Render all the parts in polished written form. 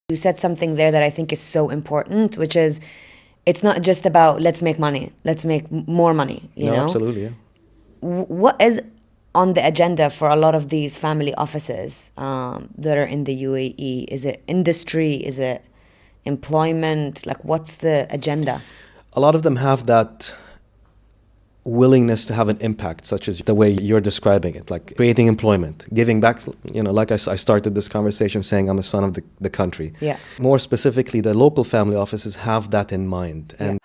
You said something there that I think is so important, which is it's not just about let's make money, let's make more money, you know? Absolutely, yeah. What is on the agenda for a lot of these family offices that are in the UAE? Is it industry? Is it employment? Like, what's the agenda? A lot of them have that willingness to have an impact, such as the way you're describing it, like creating employment, giving back. Like I started this conversation saying I'm a son of the country. Yeah. More specifically, the local family offices have that in mind. And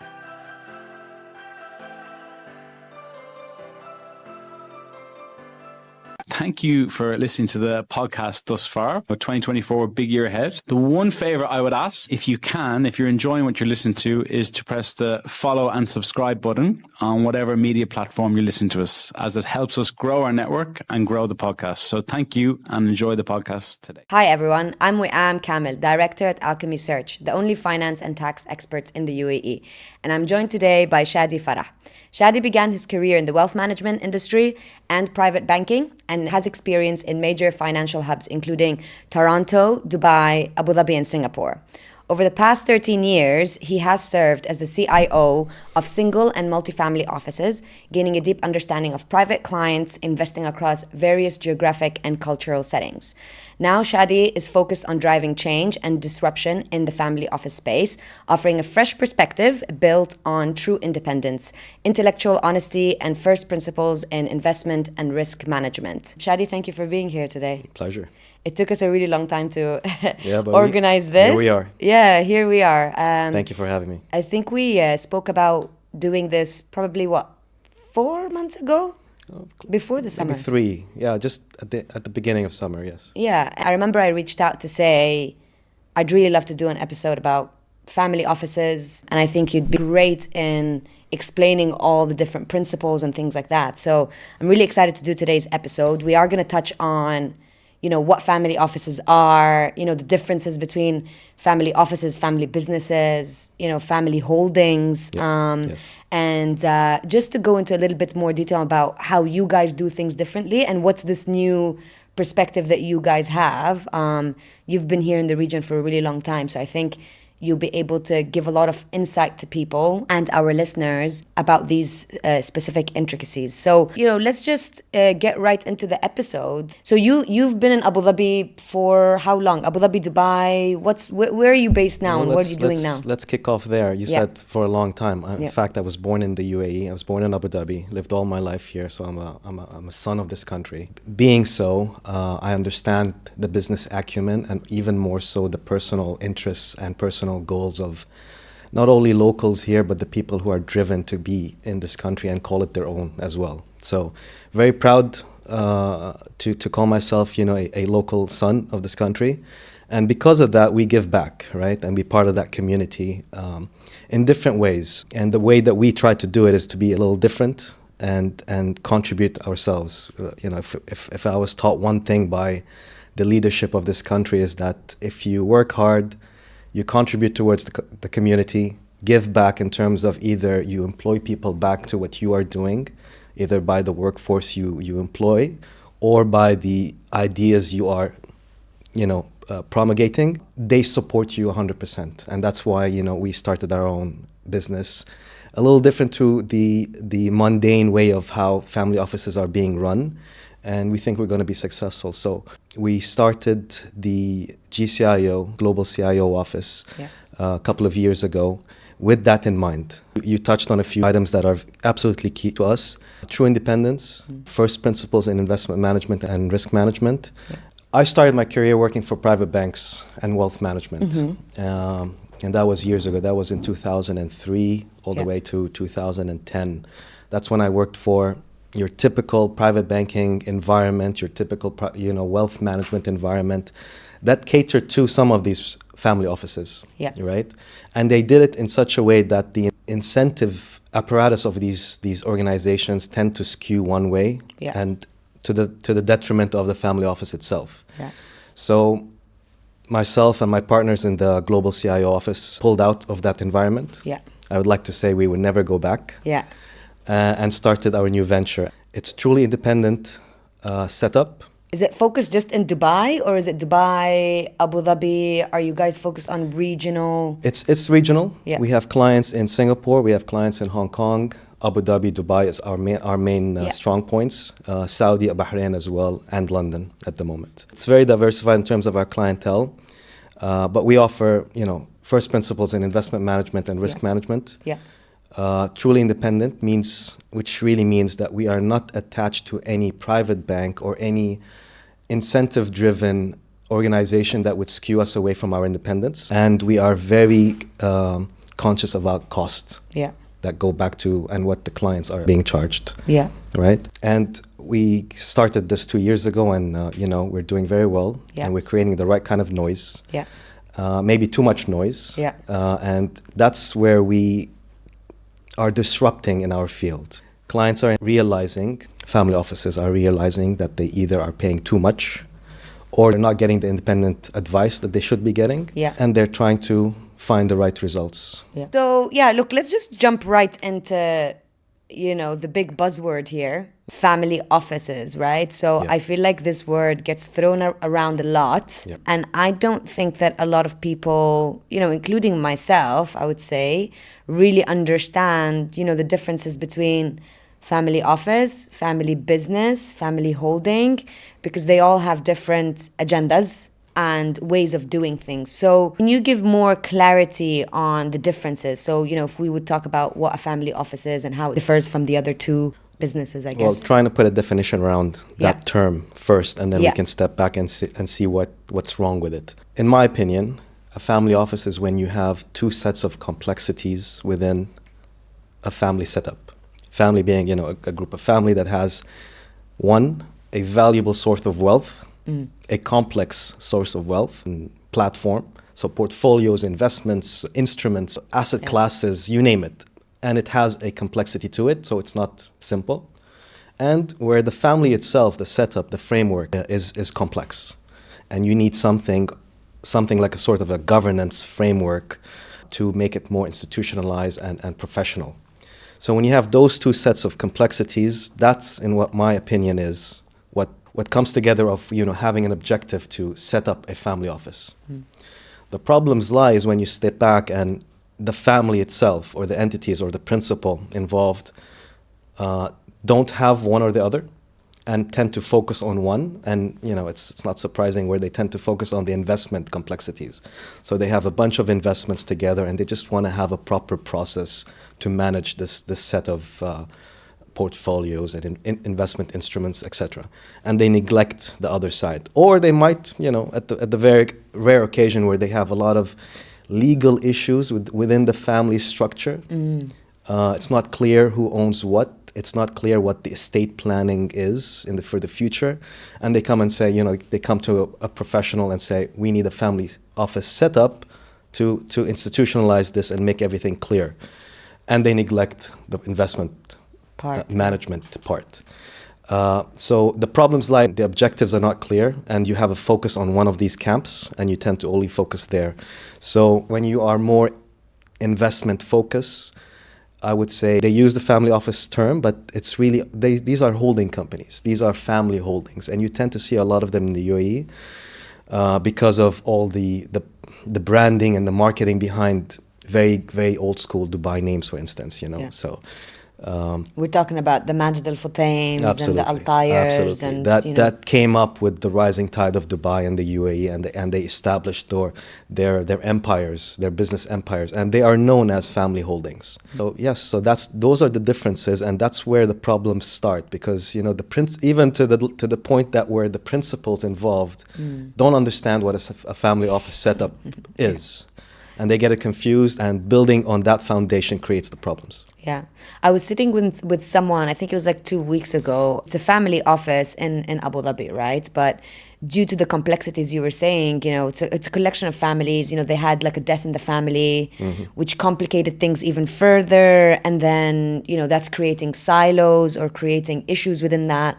Thank you for listening to the podcast thus far. 2024, big year ahead. The one favor I would ask, if you can, if you're enjoying what you're listening to, is to press the follow and subscribe button on whatever media platform you listen to us, as it helps us grow our network and grow the podcast. So thank you and enjoy the podcast today. Hi everyone, I'm Weam Kamel, Director at Alchemy Search, the only finance and tax experts in the UAE. And I'm joined today by Chadi Farah. Chadi began his career in the wealth management industry and private banking and has experience in major financial hubs including Toronto, Dubai, Abu Dhabi, and Singapore. Over the past 13 years, he has served as the CIO of single and multifamily offices, gaining a deep understanding of private clients, investing across various geographic and cultural settings. Now, Chadi is focused on driving change and disruption in the family office space, offering a fresh perspective built on true independence, intellectual honesty, and first principles in investment and risk management. Chadi, thank you for being here today. pleasure. It took us a really long time to But organize this. Here we are. Yeah, here we are. Thank you for having me. I think we spoke about doing this probably, 4 months ago? Before the summer. Maybe 3. Yeah, just at the beginning of summer, yes. Yeah, I remember I reached out to say, I'd really love to do an episode about family offices, and I think you'd be great in explaining all the different principles and things like that. So I'm really excited to do today's episode. We are going to touch on what family offices are, the differences between family offices, family businesses, family holdings. Yes. And just to go into a little bit more detail about how you guys do things differently and what's this new perspective that you guys have. You've been here in the region for a really long time, so I think you'll be able to give a lot of insight to people and our listeners about these specific intricacies. So, let's just get right into the episode. So you've been in Abu Dhabi for how long? Abu Dhabi, Dubai, where are you based now and what are you doing now? Let's kick off there. You said for a long time. In Yeah. fact, I was born in the UAE. I was born in Abu Dhabi, lived all my life here, so I'm a son of this country. Being so, I understand the business acumen and even more so the personal interests and personal goals of not only locals here, but the people who are driven to be in this country and call it their own as well. So very proud to call myself, a local son of this country. And because of that, we give back, right? And be part of that community in different ways. And the way that we try to do it is to be a little different and contribute ourselves. If I was taught one thing by the leadership of this country is that if you work hard, you contribute towards the community, give back in terms of either you employ people back to what you are doing, either by the workforce you employ or by the ideas you are, promulgating, they support you 100%. And that's why, we started our own business. A little different to the mundane way of how family offices are being run. And we think we're going to be successful. So we started the GCIO, Global CIO office, a couple of years ago with that in mind. You touched on a few items that are absolutely key to us. True independence, first principles in investment management and risk management. Yeah. I started my career working for private banks and wealth management. And that was years ago. That was in 2003 all the way to 2010. That's when I worked for your typical private banking environment, your typical wealth management environment that catered to some of these family offices, right? And they did it in such a way that the incentive apparatus of these organizations tend to skew one way and to the detriment of the family office itself. Yeah. So myself and my partners in the Global CIO office pulled out of that environment. Yeah. I would like to say we would never go back. Yeah. And started our new venture. It's a truly independent setup. Is it focused just in Dubai, or is it Dubai, Abu Dhabi? Are you guys focused on regional? It's regional. Yeah. We have clients in Singapore. We have clients in Hong Kong. Abu Dhabi, Dubai is our main Yeah. strong points. Saudi, Bahrain as well, and London at the moment. It's very diversified in terms of our clientele, but we offer, first principles in investment management and risk management. Yeah. Truly independent which really means that we are not attached to any private bank or any incentive-driven organization that would skew us away from our independence. And we are very conscious about costs Yeah. that go back to and what the clients are being charged. Yeah. Right? And we started this 2 years ago, and we're doing very well. Yeah. And we're creating the right kind of noise. Yeah. Maybe too much noise. Yeah. And that's where we are disrupting in our field. Clients are realizing, family offices are realizing that they either are paying too much or they're not getting the independent advice that they should be getting. Yeah. And they're trying to find the right results. Yeah. So, look, let's just jump right into, the big buzzword here, family offices, right? So Yeah. I feel like this word gets thrown around a lot. Yeah. And I don't think that a lot of people, including myself, I would say, really understand, the differences between family office, family business, family holding, because they all have different agendas and ways of doing things. So can you give more clarity on the differences? So, if we would talk about what a family office is and how it differs from the other two businesses, I Well, guess. trying to put a definition around that Yeah. term first, and then Yeah. we can step back and see what's wrong with it. In my opinion, a family office is when you have two sets of complexities within a family setup. Family being, a group of family that has one, a valuable source of wealth, a complex source of wealth and platform. So portfolios, investments, instruments, asset classes, you name it. And it has a complexity to it, so it's not simple. And where the family itself, the setup, the framework is complex. And you need something like a sort of a governance framework to make it more institutionalized and professional. So when you have those two sets of complexities, that's in what my opinion is what comes together of having an objective to set up a family office. The problems lies when you step back and the family itself or the entities or the principal involved don't have one or the other and tend to focus on one. And it's not surprising where they tend to focus on the investment complexities. So they have a bunch of investments together and they just want to have a proper process to manage this set of portfolios and investment instruments, etc. And they neglect the other side. Or they might, at the very rare occasion where they have a lot of legal issues within the family structure. It's not clear who owns what. It's not clear what the estate planning is for the future. And they come and say, they come to a professional and say, we need a family office set up to institutionalize this and make everything clear. And they neglect the investment management part. So the problems lie, the objectives are not clear, and you have a focus on one of these camps, and you tend to only focus there. So when you are more investment focused, I would say they use the family office term, but it's really, these are holding companies. These are family holdings, and you tend to see a lot of them in the UAE because of all the branding and the marketing behind very, very old school Dubai names, for instance, Yeah. So We're talking about the Majid Al Futtains and the Al Tayers. absolutely. And, That came up with the rising tide of Dubai and the UAE, and they established their empires, their business empires, and they are known as family holdings. So yes, so those are the differences, and that's where the problems start, because even to the point that where the principals involved don't understand what a family office setup is. And they get it confused, and building on that foundation creates the problems. Yeah. I was sitting with someone, I think it was like 2 weeks ago. It's a family office in Abu Dhabi, right? But due to the complexities you were saying, it's a collection of families. They had like a death in the family, which complicated things even further. And then, that's creating silos or creating issues within that.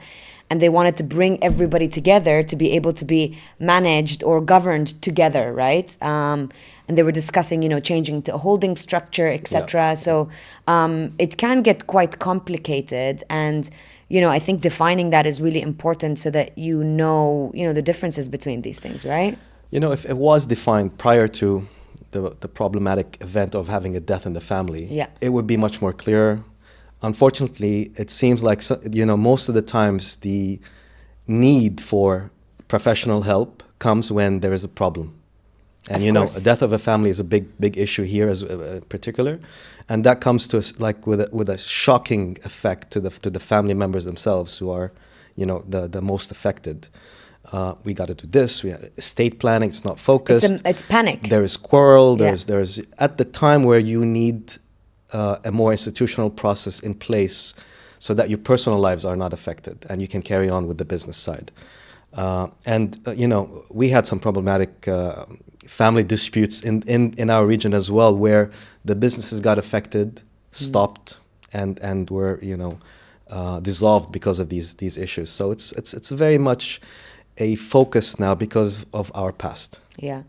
and they wanted to bring everybody together to be able to be managed or governed together, right? And they were discussing, changing to a holding structure, etc. Yeah. So it can get quite complicated, and I think defining that is really important so that the differences between these things, right? If it was defined prior to the problematic event of having a death in the family, Yeah. it would be much more clear. Unfortunately, it seems like most of the times the need for professional help comes when there is a problem. And Of course. a death of a family is a big issue here as particular, and that comes to us like with a shocking effect to the family members themselves who are, the most affected. We got to do this. We estate planning. It's not focused. It's panic. There is quarrel. Yeah. There's at the time where you need a more institutional process in place so that your personal lives are not affected and you can carry on with the business side. We had some problematic family disputes in our region as well, where the businesses got affected, stopped, and were dissolved because of these issues. So it's very much a focus now because of our past. Yeah.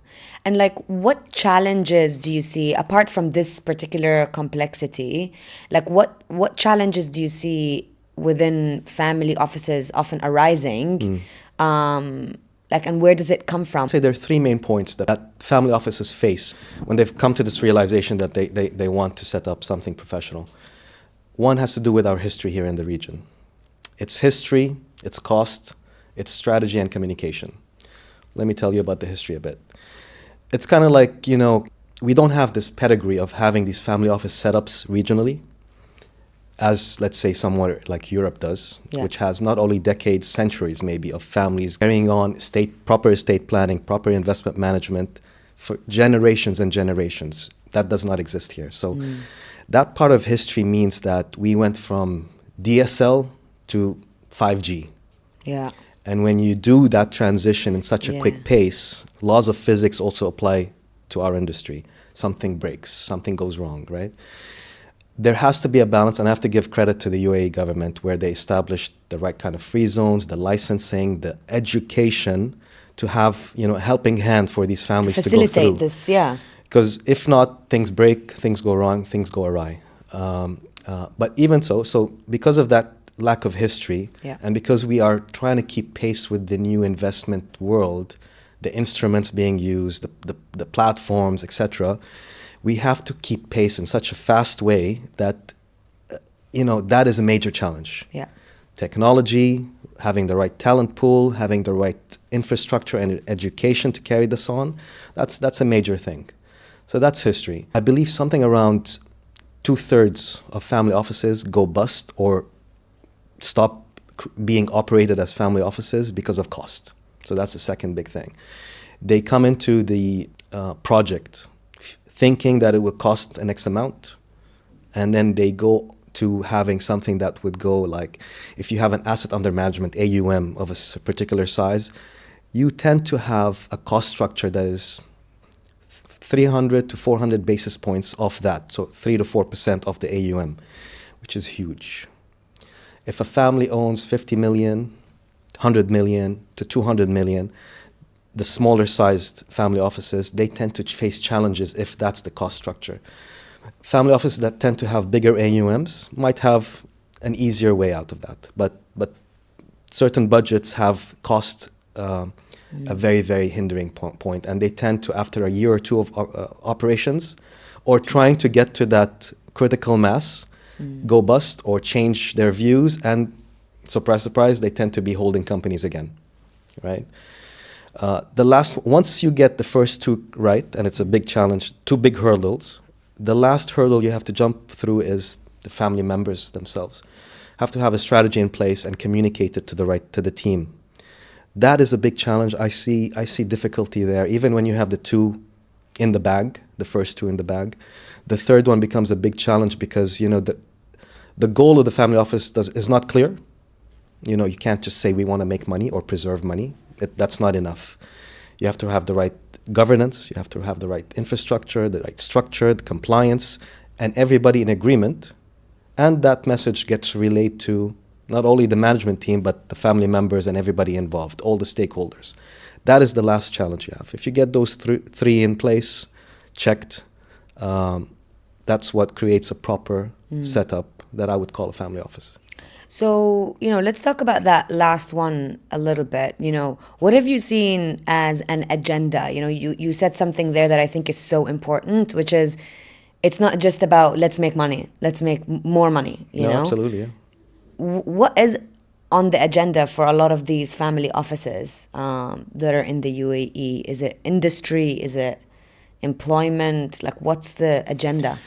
And like, what challenges do you see apart from this particular complexity? Like, what challenges do you see within family offices often arising? And where does it come from? I'd say there are three main points that family offices face when they've come to this realization that they want to set up something professional. One has to do with our history here in the region. Its history, its cost, its strategy and communication. Let me tell you about the history a bit. It's kind of like, we don't have this pedigree of having these family office setups regionally, as let's say somewhere like Europe does, Yeah. which has not only decades, centuries maybe of families carrying on proper estate planning, proper investment management for generations and generations. That does not exist here. So that part of history means that we went from DSL to 5G. Yeah. And when you do that transition in such a Yeah. quick pace, laws of physics also apply to our industry. Something breaks, something goes wrong, right? There has to be a balance, and I have to give credit to the UAE government where they established the right kind of free zones, the licensing, the education to have, a helping hand for these families to go through. Facilitate this, yeah. Because if not, things break, things go wrong, things go awry. But even so because of that lack of history, Yeah. and because we are trying to keep pace with the new investment world, the instruments being used, the platforms, etc., we have to keep pace in such a fast way that, that is a major challenge. Yeah. Technology, having the right talent pool, having the right infrastructure and education to carry this on, that's a major thing. So that's history. I believe something around 2/3 of family offices go bust or stop being operated as family offices because of cost. So that's the second big thing. They come into the project thinking that it would cost an X amount, and then they go to having something that would go like, if you have an asset under management, AUM of a particular size, you tend to have a cost structure that is 300 to 400 basis points off that, so 3 to 4% of the AUM, which is huge. If a family owns 50 million, 100 million to 200 million, the smaller sized family offices, they tend to face challenges if that's the cost structure. Family offices that tend to have bigger AUMs might have an easier way out of that. But certain budgets have cost a very, very hindering point. And they tend to, after a year or two of operations, or trying to get to that critical mass, go bust or change their views, and surprise, surprise, they tend to be holding companies again, right? Once you get the first two right, and it's a big challenge, two big hurdles, the last hurdle you have to jump through is the family members themselves. Have to have a strategy in place and communicate it to the team. That is a big challenge. I see difficulty there, even when you have the two in the bag, the first two in the bag. The third one becomes a big challenge because, the goal of the family office is not clear. You can't just say we want to make money or preserve money. That's not enough. You have to have the right governance, you have to have the right infrastructure, the right structure, the compliance, and everybody in agreement. And that message gets relayed to Not only the management team, but the family members and everybody involved, all the stakeholders. That is the last challenge you have. If you get those three in place, checked, that's what creates a proper setup that I would call a family office. So, let's talk about that last one a little bit. What have you seen as an agenda? You said something there that I think is so important, which is it's not just about let's make money, let's make more money, No, absolutely, yeah. What is on the agenda for a lot of these family offices that are in the UAE? Is it industry? Is it employment? Like, what's the agenda?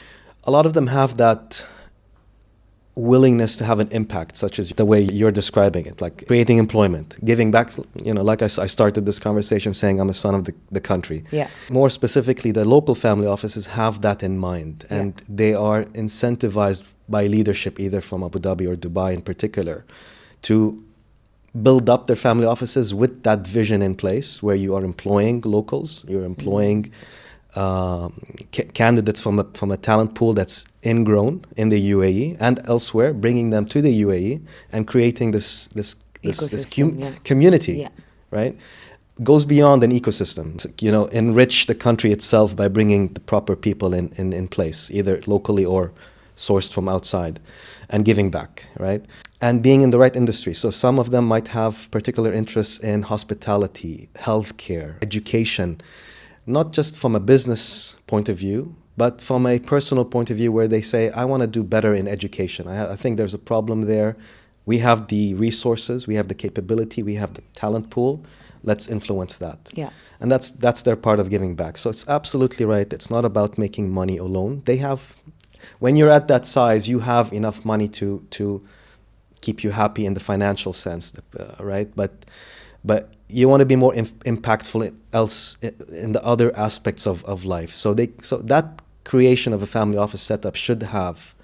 A lot of them have that willingness to have an impact, such as the way you're describing it, like creating employment, giving back. Like I started this conversation saying I'm a son of the country. Yeah. More specifically, the local family offices have that in mind, and they are incentivized by leadership, either from Abu Dhabi or Dubai in particular, to build up their family offices with that vision in place, where you are employing locals, you're employing candidates from a talent pool that's ingrown in the UAE and elsewhere, bringing them to the UAE and creating this community, right? Goes beyond an ecosystem. Enrich the country itself by bringing the proper people in place, either locally or sourced from outside, and giving back, right? And being in the right industry. So some of them might have particular interests in hospitality, healthcare, education, not just from a business point of view, but from a personal point of view, where they say, I want to do better in education. I think there's a problem there. We have the resources, we have the capability, we have the talent pool. Let's influence that. Yeah. And that's their part of giving back. So it's absolutely right. It's not about making money alone. When you're at that size, you have enough money to keep you happy in the financial sense, right? But you want to be more impactful in the other aspects of life. So that creation of a family office setup should have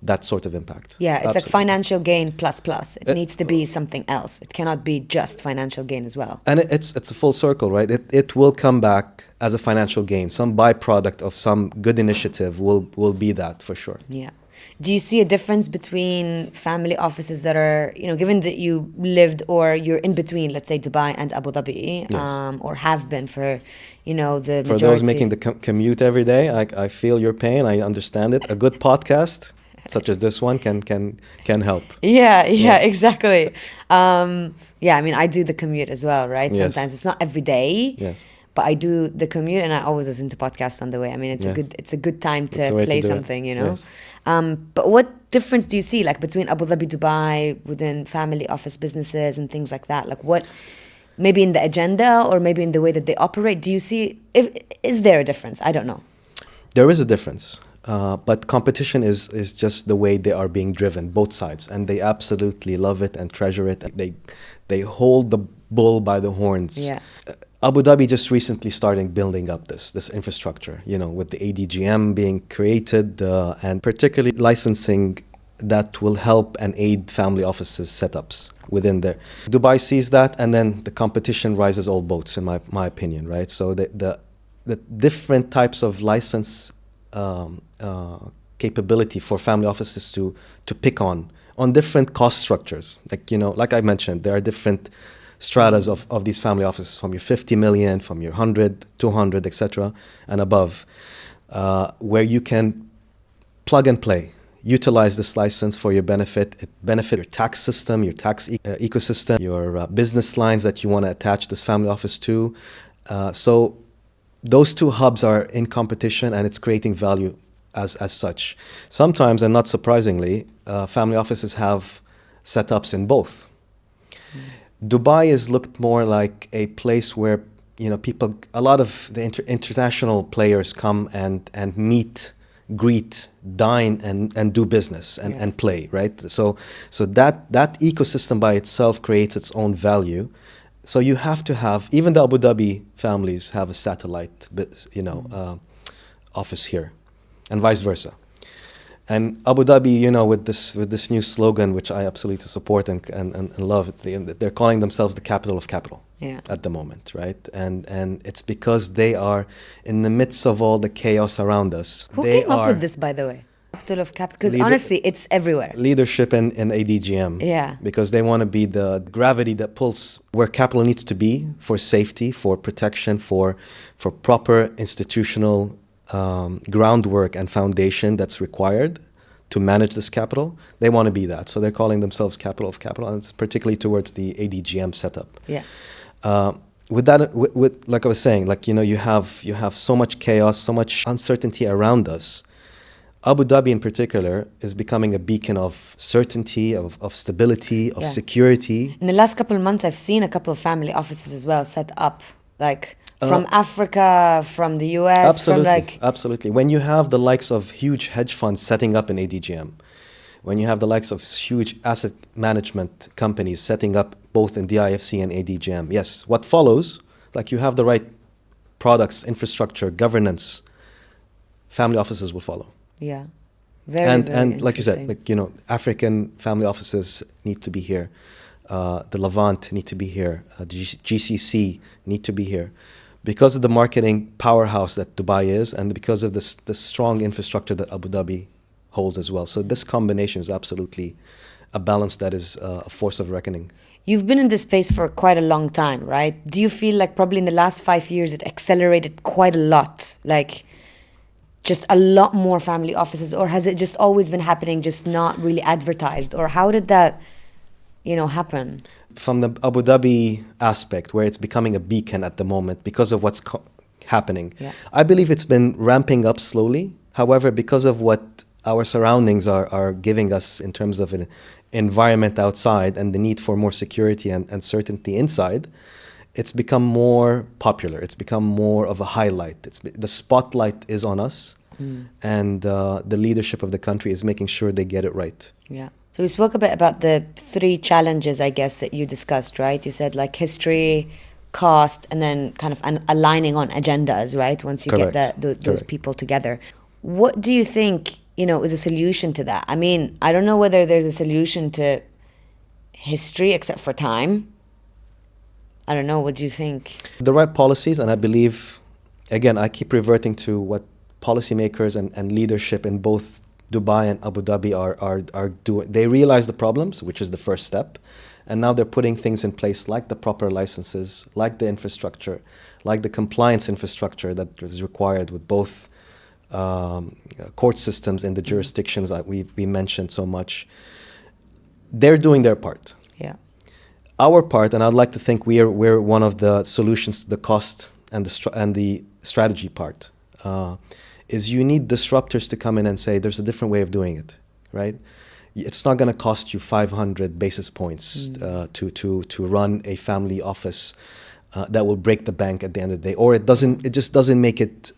that sort of impact. Yeah, it's Absolutely. like financial gain plus. It needs to be something else. It cannot be just financial gain as well. And it's a full circle, right? It will come back as a financial gain. Some byproduct of some good initiative will be that, for sure. Yeah. Do you see a difference between family offices that are, given that you lived or you're in between, let's say, Dubai and Abu Dhabi, Yes. or have been for, the majority? For those making the commute every day, I feel your pain. I understand it. A good podcast such as this one can help. Yeah, exactly. I do the commute as well, right? Yes. Sometimes it's not every day. Yes. But I do the commute, and I always listen to podcasts on the way. I mean, it's a good time to play something, Yes. But what difference do you see, like, between Abu Dhabi, Dubai, within family office businesses and things like that? Like, what, maybe in the agenda or maybe in the way that they operate? Do you see? Is there a difference? I don't know. There is a difference, but competition is just the way they are being driven, both sides, and they absolutely love it and treasure it. They hold the bull by the horns. Yeah. Abu Dhabi just recently starting building up this infrastructure, with the ADGM being created, and particularly licensing that will help and aid family offices setups within there. Dubai sees that, and then the competition rises all boats, in my opinion, right? So the different types of license capability for family offices to pick on different cost structures. Like I mentioned, there are different stratas of these family offices, from your 50 million, from your 100, 200, etc., and above, where you can plug and play, utilize this license for your benefit. It benefits your tax system, your tax ecosystem, your business lines that you want to attach this family office to. So those two hubs are in competition, and it's creating value as such. Sometimes, and not surprisingly, family offices have setups in both. Dubai is looked more like a place where people, a lot of the international players come and meet, greet, dine, and do business and play, right? So that ecosystem by itself creates its own value. So you have to have, even the Abu Dhabi families have a satellite, office here, and vice versa. And Abu Dhabi, with this new slogan, which I absolutely support and love, they're calling themselves the capital of capital at the moment, right? And it's because they are in the midst of all the chaos around us. Who came up with this, by the way? capital of capital? Because Leader- honestly, it's everywhere. Leadership in ADGM. Yeah. Because they want to be the gravity that pulls where capital needs to be for safety, for protection, for proper institutional groundwork and foundation that's required to manage this capital. They want to be that. So they're calling themselves capital of capital, and it's particularly towards the ADGM setup. Yeah. With that, with like I was saying, like, you have so much chaos, so much uncertainty around us. Abu Dhabi in particular is becoming a beacon of certainty, of stability, of Yeah. security. In the last couple of months, I've seen a couple of family offices as well set up, like from Africa, from the US, Absolutely, from like... absolutely. When you have the likes of huge hedge funds setting up in ADGM, when you have the likes of huge asset management companies setting up both in DIFC and ADGM, yes, what follows, like, you have the right products, infrastructure, governance, family offices will follow. Yeah. Very, And very like you said, interesting. like, African family offices need to be here. The Levant need to be here. The GCC need to be here. Because of the marketing powerhouse that Dubai is, and because of the strong infrastructure that Abu Dhabi holds as well. So this combination is absolutely a balance that is a force of reckoning. You've been in this space for quite a long time, right? Do you feel like probably in the last 5 years it accelerated quite a lot? Like just a lot more family offices, or has it just always been happening, just not really advertised? Or how did that, happen? From the Abu Dhabi aspect, where it's becoming a beacon at the moment because of what's happening, Yeah. I believe it's been ramping up slowly. However, because of what our surroundings are giving us in terms of an environment outside and the need for more security and certainty inside, it's become more popular. It's become more of a highlight. The spotlight is on us, and the leadership of the country is making sure they get it right. Yeah. So we spoke a bit about the 3 challenges, I guess, that you discussed, right? You said like history, cost, and then kind of aligning on agendas, right? Once you Correct. get those Correct. people together. What do you think, is a solution to that? I mean, I don't know whether there's a solution to history except for time. I don't know. What do you think? The right policies, and I believe, again, I keep reverting to what policymakers and leadership in both Dubai and Abu Dhabi are doing. They realize the problems, which is the first step, and now they're putting things in place like the proper licenses, like the infrastructure, like the compliance infrastructure that is required with both court systems in the jurisdictions that we mentioned so much. They're doing their part. Yeah. Our part, and I'd like to think we're one of the solutions to the cost and the strategy part, is you need disruptors to come in and say there's a different way of doing it, right? It's not going to cost you 500 basis points to run a family office that will break the bank at the end of the day, or it just doesn't make it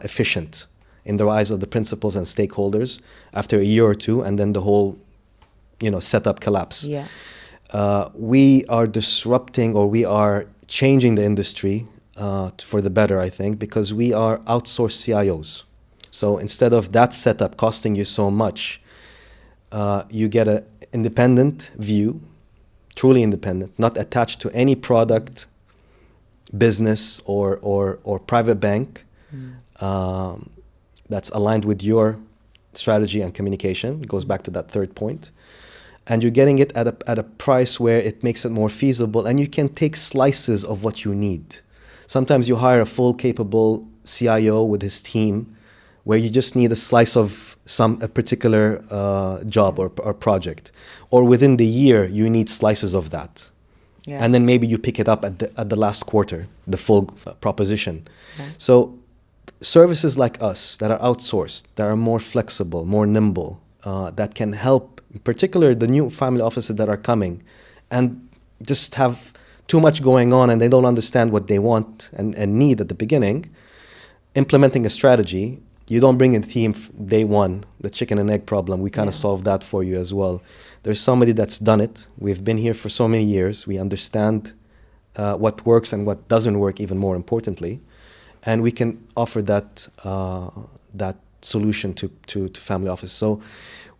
efficient in the eyes of the principals and stakeholders after a year or two, and then the whole setup collapse. Yeah. We are disrupting, or we are changing the industry for the better, I think, because we are outsourced CIOs. So instead of that setup costing you so much, you get an independent view, truly independent, not attached to any product, business, or private bank that's aligned with your strategy and communication. It goes back to that third point. And you're getting it at a price where it makes it more feasible, and you can take slices of what you need. Sometimes you hire a full capable CIO with his team, where you just need a slice of a particular job or project, or within the year you need slices of that, and then maybe you pick it up at the last quarter, the full proposition. Yeah. So services like us that are outsourced, that are more flexible, more nimble, that can help, in particular the new family offices that are coming and just have too much going on and they don't understand what they want and need at the beginning. Implementing a strategy, you don't bring in a team day one, the chicken and egg problem. We kind of solve that for you as well. There's somebody that's done it. We've been here for so many years. We understand what works and what doesn't work, even more importantly. And we can offer that solution to family office. So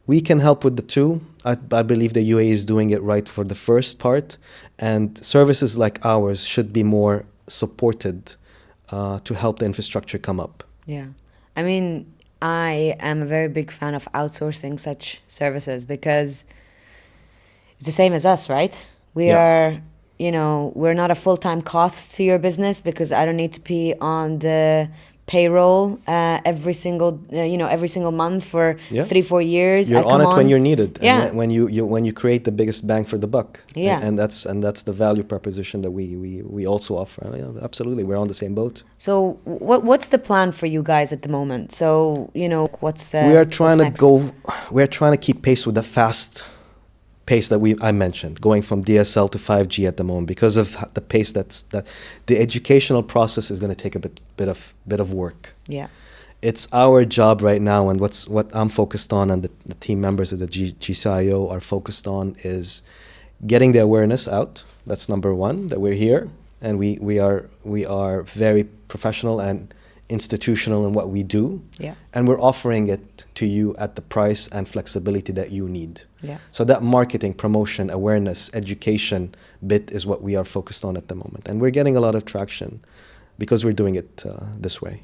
we can help with the two. I believe the UAE is doing it right for the first part, and services like ours should be more supported to help the infrastructure come up. Yeah. I mean, I am a very big fan of outsourcing such services because it's the same as us, right? We Yeah. are, we're not a full-time cost to your business because I don't need to be on the payroll every single month for Yeah. 3-4 years. You're I on come it when you're needed, Yeah. and when you create the biggest bang for the buck. Yeah. And that's the value proposition that we also offer. Absolutely, we're on the same boat. So what's the plan for you guys at the moment? So, what's We are trying what's to next? we're trying to keep pace with the fast pace that I mentioned, going from DSL to 5G at the moment, because of the pace that the educational process is going to take a bit of work. Yeah. It's our job right now, and what I'm focused on, and the team members of the GCIO are focused on, is getting the awareness out. That's number one, that we're here, and we are very professional and institutional in what we do. Yeah. And we're offering it to you at the price and flexibility that you need. Yeah. So that marketing, promotion, awareness, education bit is what we are focused on at the moment, and we're getting a lot of traction because we're doing it this way.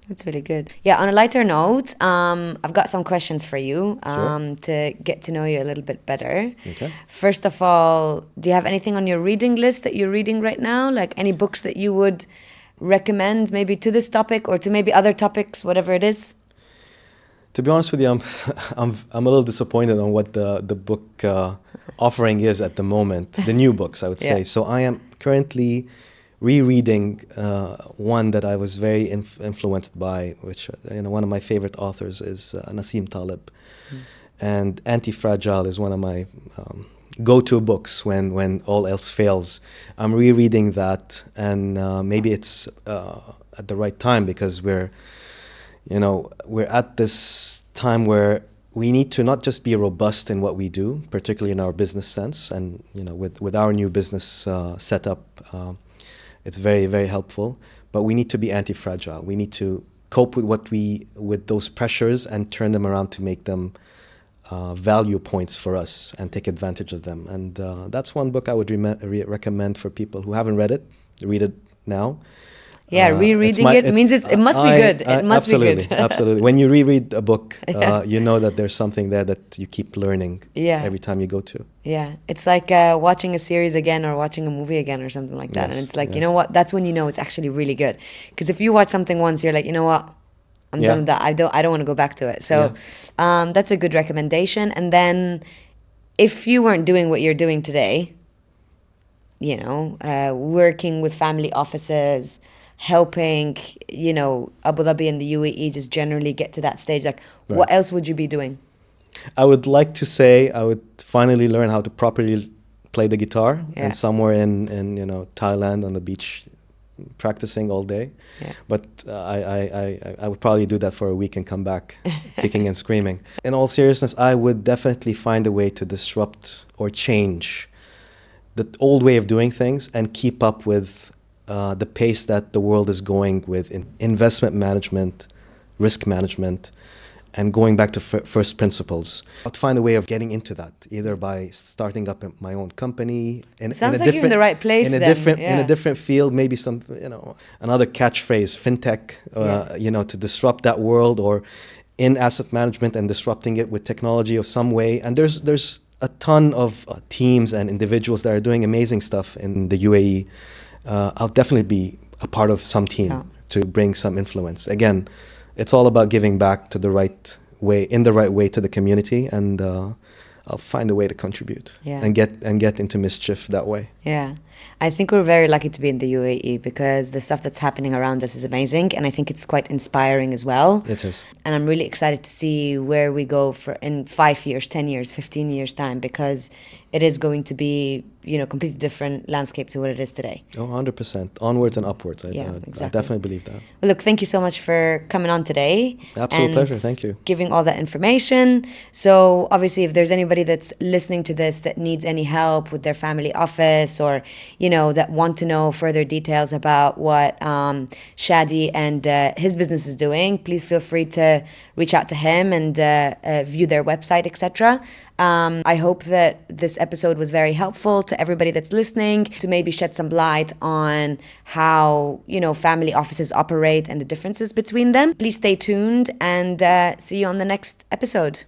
That's really good. Yeah, on a lighter note, I've got some questions for you Sure. to get to know you a little bit better. Okay. First of all, do you have anything on your reading list that you're reading right now? Like any books that you would recommend maybe to this topic or to maybe other topics, whatever it is? To be honest with you, I'm a little disappointed on what the book offering is at the moment. The new books, I would say. Yeah. So I am currently rereading one that I was very influenced by, which one of my favorite authors is Nassim Taleb, and Anti-Fragile is one of my go-to books when all else fails. I'm rereading that, and maybe it's at the right time because we're at this time where we need to not just be robust in what we do, particularly in our business sense, and with our new business setup, it's very, very helpful. But we need to be anti-fragile. We need to cope with those pressures and turn them around to make them value points for us and take advantage of them. And that's one book I would recommend for people who haven't read it. Read it now. Yeah, rereading it means it must be good. It must be good. Absolutely. When you reread a book, you know that there's something there that you keep learning every time you go to. Yeah, it's like watching a series again or watching a movie again or something like that. Yes, And it's like, yes. you know what? That's when you know it's actually really good. Because if you watch something once, you're like, you know what? I'm done with that. I don't want to go back to it. So that's a good recommendation. And then if you weren't doing what you're doing today, working with family offices, helping, Abu Dhabi and the UAE just generally get to that stage, like what else would you be doing? I would like to say I would finally learn how to properly play the guitar, and somewhere in Thailand on the beach practicing all day. Yeah. But I would probably do that for a week and come back kicking and screaming. In all seriousness, I would definitely find a way to disrupt or change the old way of doing things and keep up with the pace that the world is going with in investment management, risk management, and going back to first principles. I'd find a way of getting into that, either by starting up my own company. Sounds like you're in the right place in a different field, maybe some, another catchphrase, fintech, to disrupt that world, or in asset management and disrupting it with technology of some way. And there's a ton of teams and individuals that are doing amazing stuff in the UAE. I'll definitely be a part of some team to bring some influence. Again, it's all about giving back in the right way to the community, and I'll find a way to contribute and get into mischief that way. Yeah. I think we're very lucky to be in the UAE because the stuff that's happening around us is amazing, and I think it's quite inspiring as well. It is. And I'm really excited to see where we go in 5 years, 10 years, 15 years time, because it is going to be, completely different landscape to what it is today. Oh, 100%. Onwards and upwards. I definitely believe that. Well, look, thank you so much for coming on today. Absolute pleasure. Thank you. Giving all that information. So obviously, if there's anybody that's listening to this that needs any help with their family office, or, that want to know further details about what Chadi and his business is doing, please feel free to reach out to him and view their website, etc. I hope that this episode was very helpful to everybody that's listening, to maybe shed some light on how, family offices operate and the differences between them. Please stay tuned and see you on the next episode.